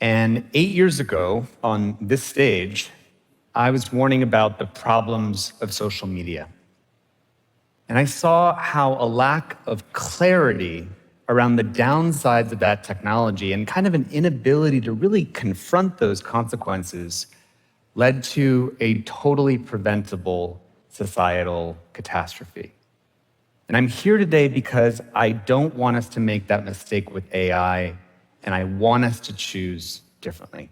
And 8 years ago, on this stage, I was warning about the problems of social media. And I saw how a lack of clarity around the downsides of that technology and kind of an inability to really confront those consequences led to a totally preventable societal catastrophe. And I'm here today because I don't want us to make that mistake with AI, and I want us to choose differently.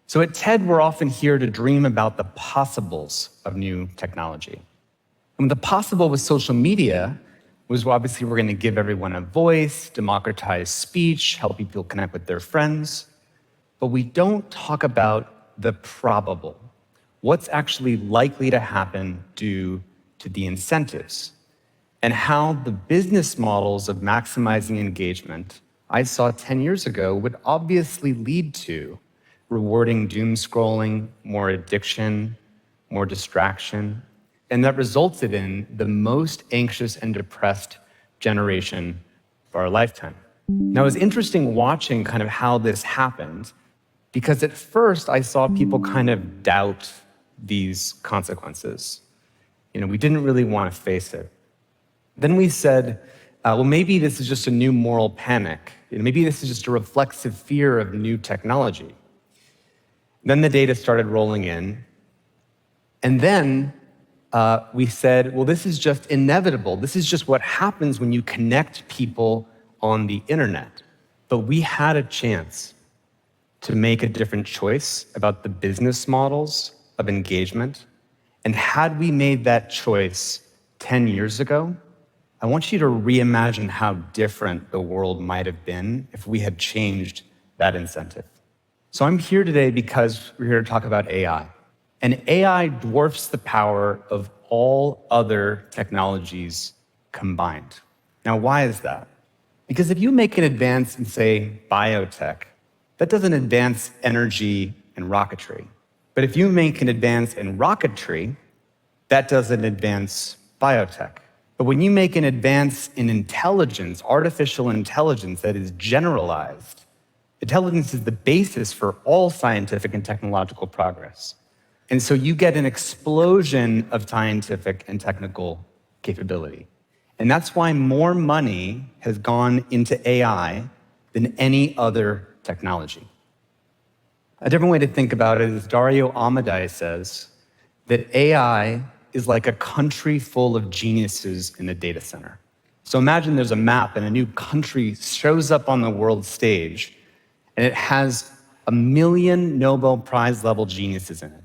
So at TED, we're often here to dream about the possibles of new technology. And the possible with social media was obviously we're going to give everyone a voice, democratize speech, help people connect with their friends. But we don't talk about the probable, what's actually likely to happen due to the incentives, and how the business models of maximizing engagement I saw 10 years ago would obviously lead to rewarding doom scrolling, more addiction, more distraction, and that resulted in the most anxious and depressed generation of our lifetime. Now, it was interesting watching kind of how this happened, because at first I saw people kind of doubt these consequences. We didn't really want to face it. Then we said, well, maybe this is just a new moral panic. Maybe this is just a reflexive fear of new technology. Then the data started rolling in. And then we said, well, this is just inevitable. This is just what happens when you connect people on the internet. But we had a chance to make a different choice about the business models of engagement. And had we made that choice 10 years ago, I want you to reimagine how different the world might have been if we had changed that incentive. So I'm here today because we're here to talk about AI. And AI dwarfs the power of all other technologies combined. Now, why is that? Because if you make an advance in, say, biotech, that doesn't advance energy and rocketry. But if you make an advance in rocketry, that doesn't advance biotech. But when you make an advance in intelligence, artificial intelligence that is generalized, intelligence is the basis for all scientific and technological progress. And so you get an explosion of scientific and technical capability. And that's why more money has gone into AI than any other technology. A different way to think about it is Dario Amodei says that AI is like a country full of geniuses in a data center. So imagine there's a map and a new country shows up on the world stage, and it has 1 million Nobel Prize level geniuses in it.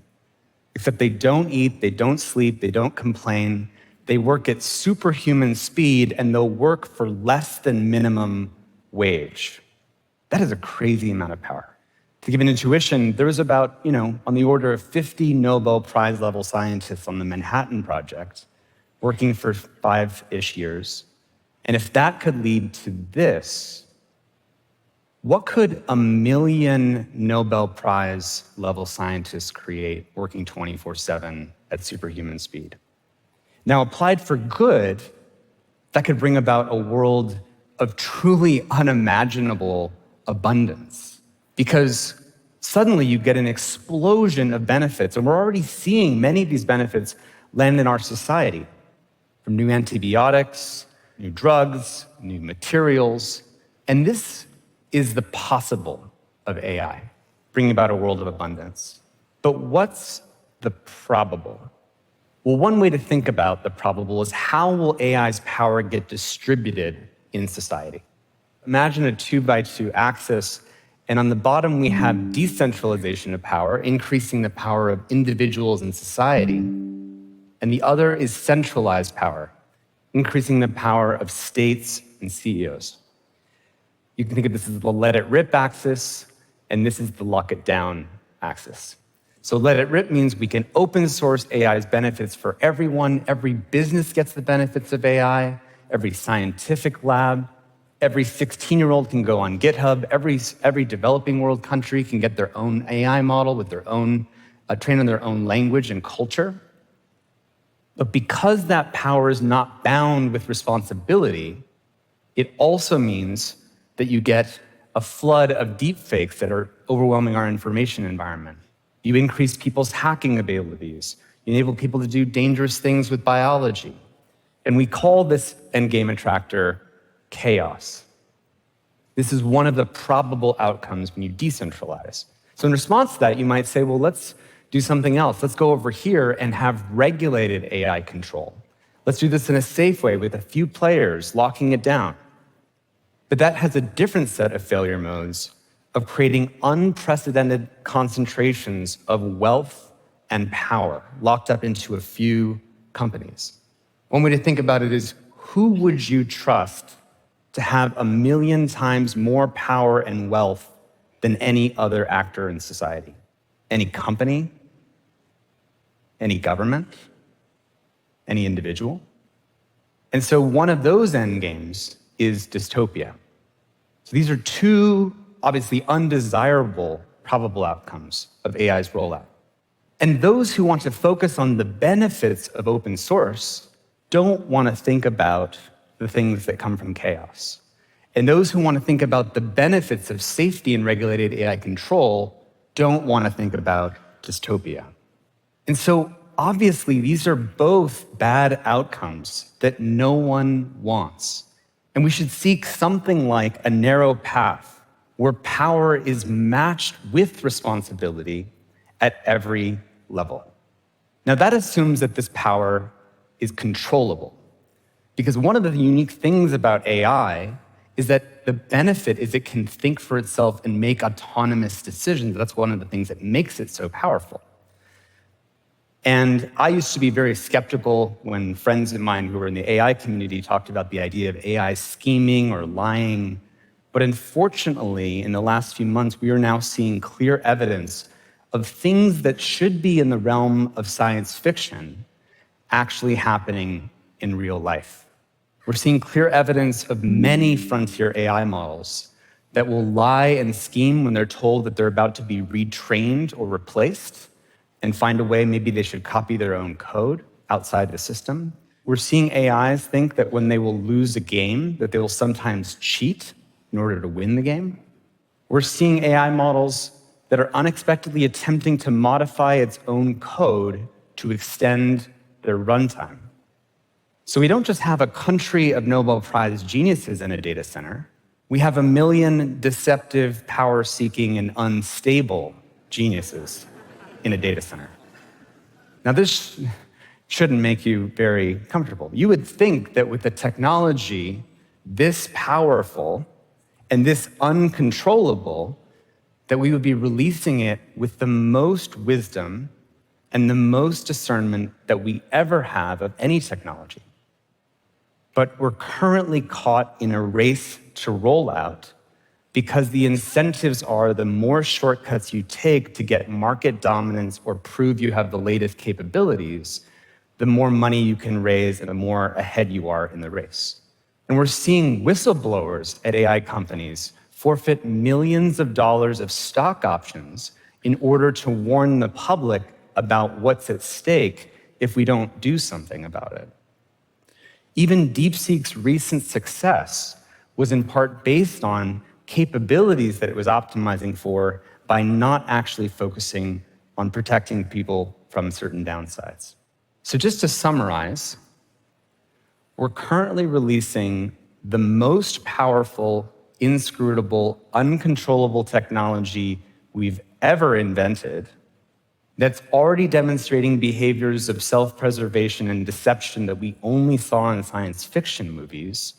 Except they don't eat, they don't sleep, they don't complain. They work at superhuman speed, and they'll work for less than minimum wage. That is a crazy amount of power. To give an intuition, there was about, on the order of 50 Nobel Prize level scientists on the Manhattan Project working for 5-ish years. And if that could lead to this, what could 1 million Nobel Prize level scientists create working 24/7 at superhuman speed? Now, applied for good, that could bring about a world of truly unimaginable abundance. Because suddenly you get an explosion of benefits, and we're already seeing many of these benefits land in our society, from new antibiotics, new drugs, new materials. And this is the possible of AI, bringing about a world of abundance. But what's the probable? Well, one way to think about the probable is how will AI's power get distributed in society? Imagine a 2x2 axis, and on the bottom we have decentralization of power, increasing the power of individuals in society. And the other is centralized power, increasing the power of states and CEOs. You can think of this as the let it rip axis, and this is the lock it down axis. So let it rip means we can open source AI's benefits for everyone. Every business gets the benefits of AI, every scientific lab, every 16-year-old can go on GitHub, every developing world country can get their own AI model with their own, trained on their own language and culture. But because that power is not bound with responsibility, it also means that you get a flood of deepfakes that are overwhelming our information environment. You increase people's hacking abilities. You enable people to do dangerous things with biology. And we call this endgame attractor chaos. This is one of the probable outcomes when you decentralize. So in response to that, you might say, well, let's do something else. Let's go over here and have regulated AI control. Let's do this in a safe way with a few players locking it down. But that has a different set of failure modes of creating unprecedented concentrations of wealth and power locked up into a few companies. One way to think about it is, who would you trust to have 1 million times more power and wealth than any other actor in society? Any company? Any government? Any individual? And so one of those endgames is dystopia. So these are two obviously undesirable probable outcomes of AI's rollout. And those who want to focus on the benefits of open source don't want to think about the things that come from chaos. And those who want to think about the benefits of safety and regulated AI control don't want to think about dystopia. And so obviously these are both bad outcomes that no one wants. And we should seek something like a narrow path where power is matched with responsibility at every level. Now, that assumes that this power is controllable, because one of the unique things about AI is that the benefit is it can think for itself and make autonomous decisions. That's one of the things that makes it so powerful. And I used to be very skeptical when friends of mine who were in the AI community talked about the idea of AI scheming or lying. But unfortunately, in the last few months, we are now seeing clear evidence of things that should be in the realm of science fiction actually happening in real life. We're seeing clear evidence of many frontier AI models that will lie and scheme when they're told that they're about to be retrained or replaced, and find a way maybe they should copy their own code outside the system. We're seeing AIs think that when they will lose a game, that they will sometimes cheat in order to win the game. We're seeing AI models that are unexpectedly attempting to modify its own code to extend their runtime. So we don't just have a country of Nobel Prize geniuses in a data center. We have 1 million deceptive, power-seeking, and unstable geniuses in a data center. Now, this shouldn't make you very comfortable. You would think that with a technology this powerful and this uncontrollable, that we would be releasing it with the most wisdom and the most discernment that we ever have of any technology. But we're currently caught in a race to roll out, because the incentives are the more shortcuts you take to get market dominance or prove you have the latest capabilities, the more money you can raise and the more ahead you are in the race. And we're seeing whistleblowers at AI companies forfeit millions of dollars of stock options in order to warn the public about what's at stake if we don't do something about it. Even DeepSeek's recent success was in part based on capabilities that it was optimizing for by not actually focusing on protecting people from certain downsides. So just to summarize, we're currently releasing the most powerful, inscrutable, uncontrollable technology we've ever invented that's already demonstrating behaviors of self-preservation and deception that we only saw in science fiction movies.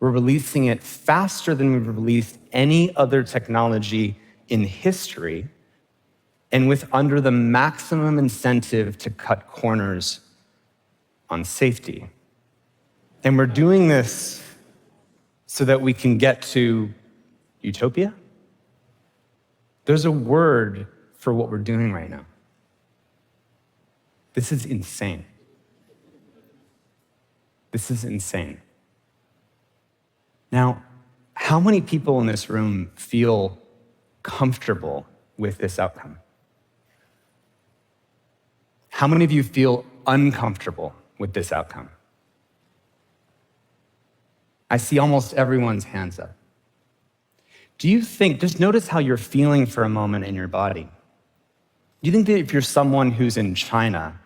We're releasing it faster than we've released any other technology in history, and with under the maximum incentive to cut corners on safety. And we're doing this so that we can get to utopia? There's a word for what we're doing right now. This is insane. This is insane. Now, how many people in this room feel comfortable with this outcome? How many of you feel uncomfortable with this outcome? I see almost everyone's hands up. do you think, just notice how you're feeling for a moment in your body. Do you think that if you're someone who's in China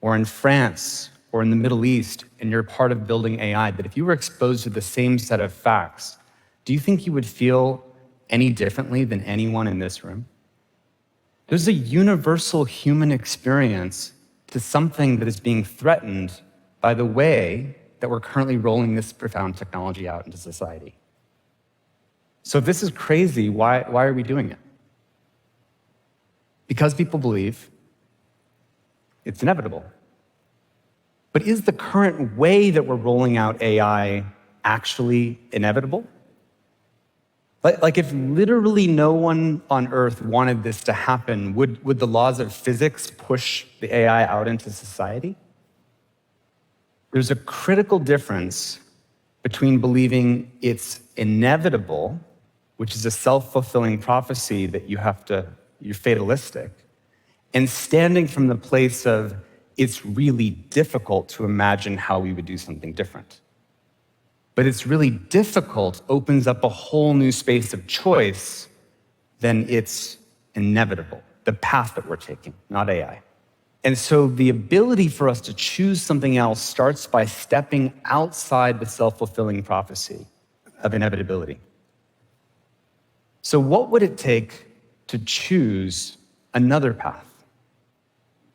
or in France or in the Middle East and you're part of building AI, that if you were exposed to the same set of facts, do you think you would feel any differently than anyone in this room? There's a universal human experience to something that is being threatened by the way that we're currently rolling this profound technology out into society. So if this is crazy, why are we doing it? Because people believe it's inevitable. But is the current way that we're rolling out AI actually inevitable? Like if literally no one on Earth wanted this to happen, would the laws of physics push the AI out into society? There's a critical difference between believing it's inevitable, which is a self-fulfilling prophecy that you're fatalistic, and standing from the place of it's really difficult to imagine how we would do something different. But it's really difficult opens up a whole new space of choice, then it's inevitable, the path that we're taking, not AI. And so the ability for us to choose something else starts by stepping outside the self-fulfilling prophecy of inevitability. So what would it take to choose another path?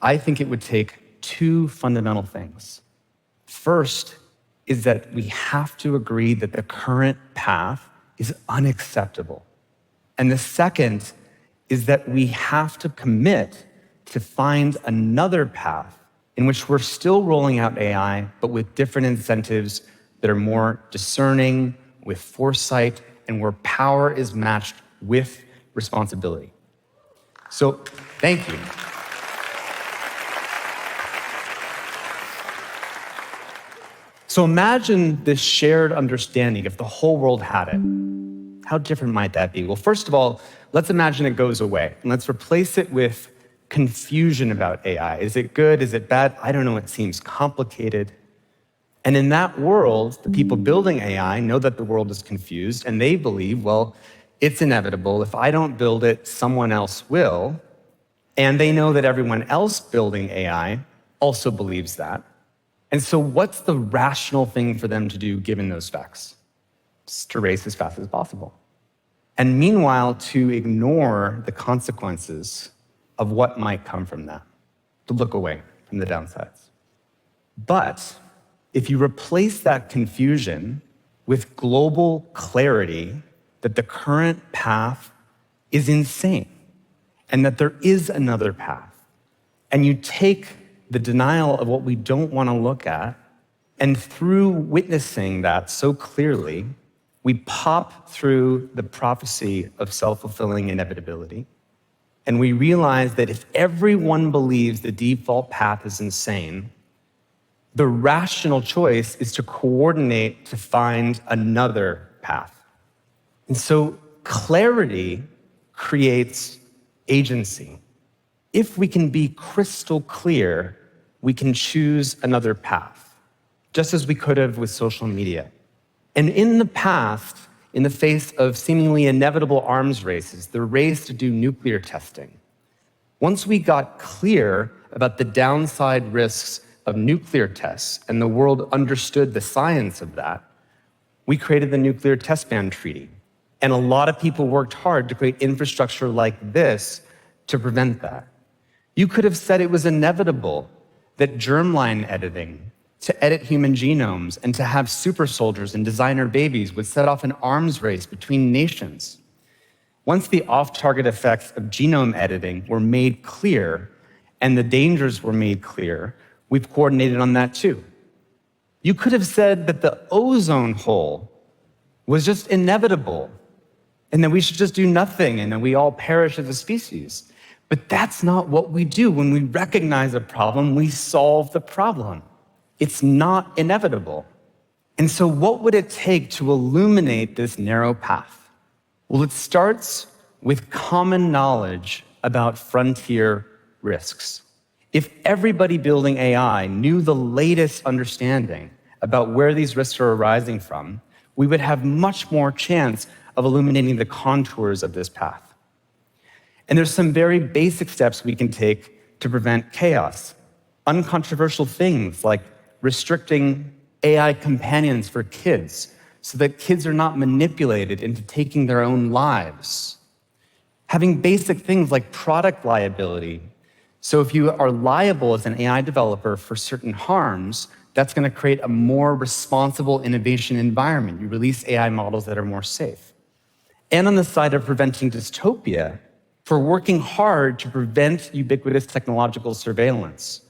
I think it would take two fundamental things. First is that we have to agree that the current path is unacceptable. And the second is that we have to commit to find another path in which we're still rolling out AI, but with different incentives that are more discerning, with foresight, and where power is matched with responsibility. So, thank you. So imagine this shared understanding if the whole world had it. How different might that be? Well, first of all, let's imagine it goes away, and let's replace it with confusion about AI. Is it good? Is it bad? I don't know. It seems complicated. And in that world, the people building AI know that the world is confused, and they believe, well, it's inevitable. If I don't build it, someone else will. And they know that everyone else building AI also believes that. And so what's the rational thing for them to do given those facts? Just to race as fast as possible. And meanwhile, to ignore the consequences of what might come from that, to look away from the downsides. But if you replace that confusion with global clarity that the current path is insane and that there is another path, and you take the denial of what we don't want to look at, and through witnessing that so clearly, we pop through the prophecy of self-fulfilling inevitability, and we realize that if everyone believes the default path is insane, the rational choice is to coordinate to find another path. And so clarity creates agency. If we can be crystal clear, we can choose another path, just as we could have with social media. And in the past, in the face of seemingly inevitable arms races, the race to do nuclear testing, once we got clear about the downside risks of nuclear tests and the world understood the science of that, we created the Nuclear Test Ban Treaty. And a lot of people worked hard to create infrastructure like this to prevent that. You could have said it was inevitable that germline editing, to edit human genomes and to have super soldiers and designer babies would set off an arms race between nations. Once the off-target effects of genome editing were made clear and the dangers were made clear, we've coordinated on that too. You could have said that the ozone hole was just inevitable and that we should just do nothing and that we all perish as a species. But that's not what we do. When we recognize a problem, we solve the problem. It's not inevitable. And so what would it take to illuminate this narrow path? Well, it starts with common knowledge about frontier risks. If everybody building AI knew the latest understanding about where these risks are arising from, we would have much more chance of illuminating the contours of this path. And there's some very basic steps we can take to prevent chaos. Uncontroversial things like restricting AI companions for kids so that kids are not manipulated into taking their own lives. Having basic things like product liability. So if you are liable as an AI developer for certain harms, that's going to create a more responsible innovation environment. You release AI models that are more safe. And on the side of preventing dystopia, for working hard to prevent ubiquitous technological surveillance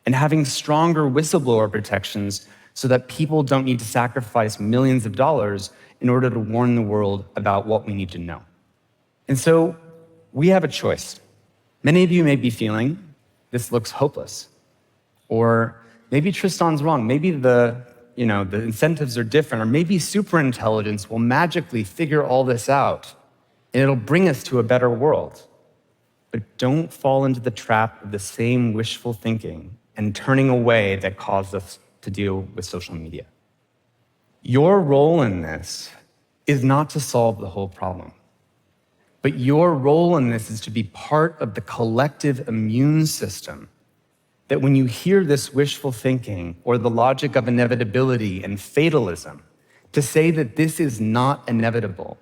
and having stronger whistleblower protections so that people don't need to sacrifice millions of dollars in order to warn the world about what we need to know. And so we have a choice. Many of you may be feeling, this looks hopeless. Or maybe Tristan's wrong. Maybe the incentives are different. Or maybe superintelligence will magically figure all this out and it'll bring us to a better world. But don't fall into the trap of the same wishful thinking and turning away that caused us to deal with social media. Your role in this is not to solve the whole problem, but your role in this is to be part of the collective immune system that when you hear this wishful thinking or the logic of inevitability and fatalism, to say that this is not inevitable.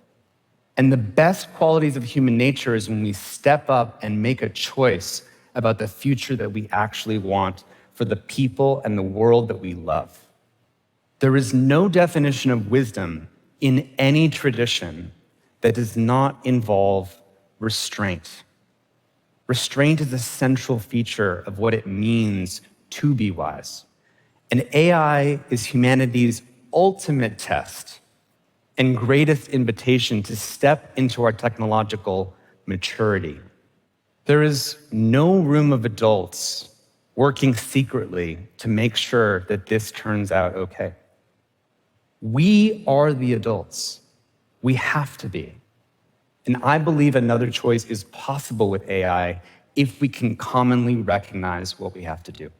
And the best qualities of human nature is when we step up and make a choice about the future that we actually want for the people and the world that we love. There is no definition of wisdom in any tradition that does not involve restraint. Restraint is a central feature of what it means to be wise. And AI is humanity's ultimate test and greatest invitation to step into our technological maturity. There is no room of adults working secretly to make sure that this turns out okay. We are the adults. We have to be. And I believe another choice is possible with AI if we can commonly recognize what we have to do.